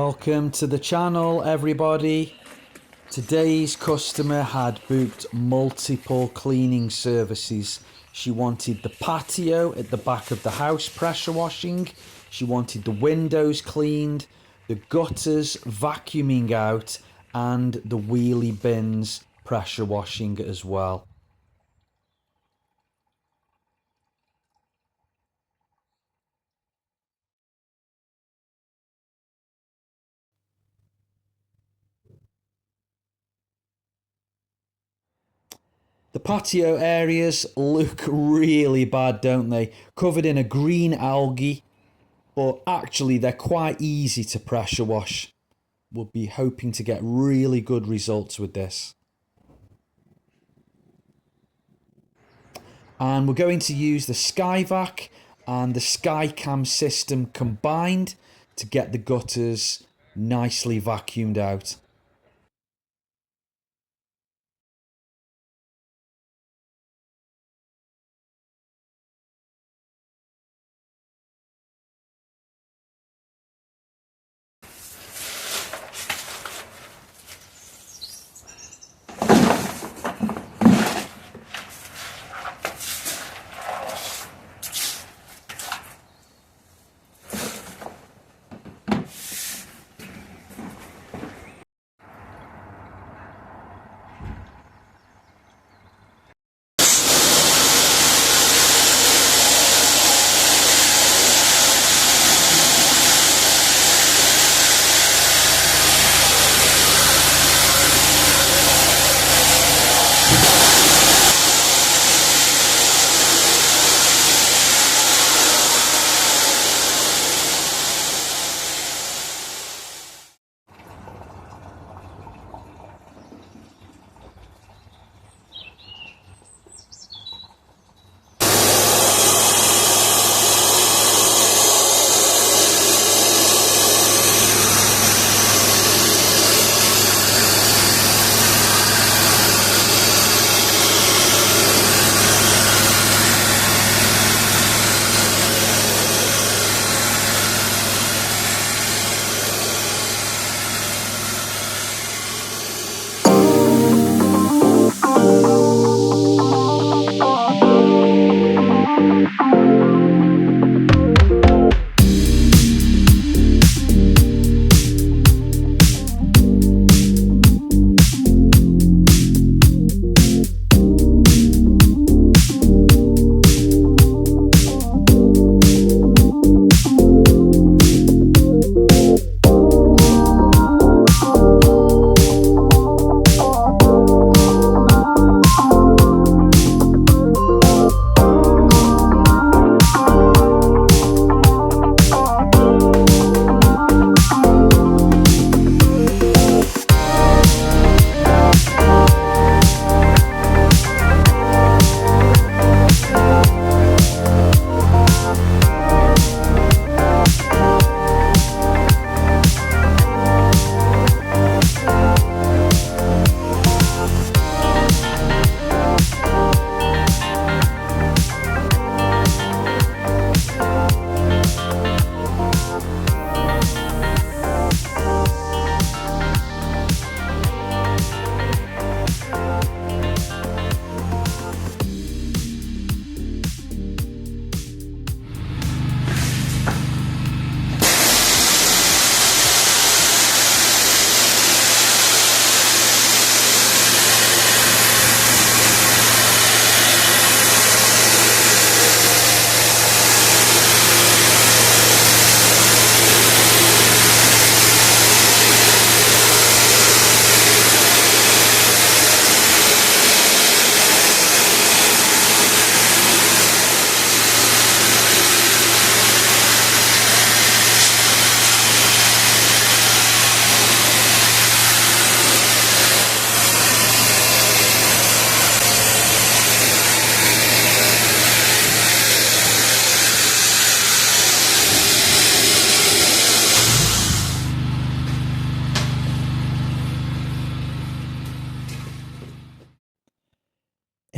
Welcome to the channel, everybody. Today's customer had booked multiple cleaning services. She wanted the patio at the back of the house pressure washing. She wanted the windows cleaned, the gutters vacuuming out, and the wheelie bins pressure washing as well. The patio areas look really bad, don't they? Covered in a green algae, but actually they're quite easy to pressure wash. We'll be hoping to get really good results with this. And we're going to use the Skyvac and the Skycam system combined to get the gutters nicely vacuumed out.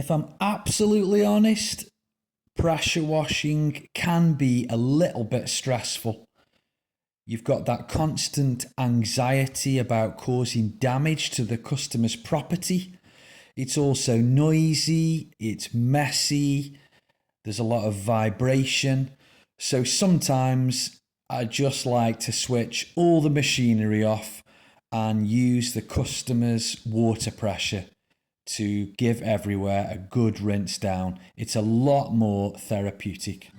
If I'm absolutely honest, pressure washing can be a little bit stressful. You've got that constant anxiety about causing damage to the customer's property. It's also noisy, it's messy, there's a lot of vibration. So sometimes I just like to switch all the machinery off and use the customer's water pressure to give everywhere a good rinse down. It's a lot more therapeutic.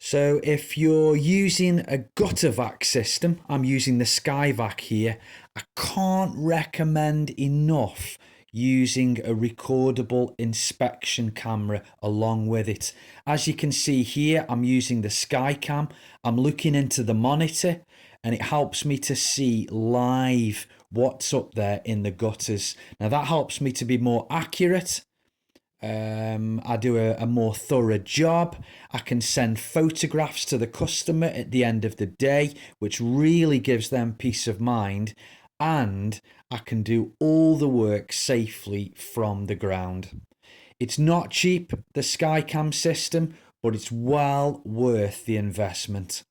So if you're using a gutter vac system, I'm using the Skyvac here, I can't recommend enough using a recordable inspection camera along with it. As you can see here, I'm using the Skycam. I'm looking into the monitor and it helps me to see live what's up there in the gutters. Now that helps me to be more accurate. I do a more thorough job. I can send photographs to the customer at the end of the day, which really gives them peace of mind, and I can do all the work safely from the ground. It's not cheap, the Skycam system, but it's well worth the investment.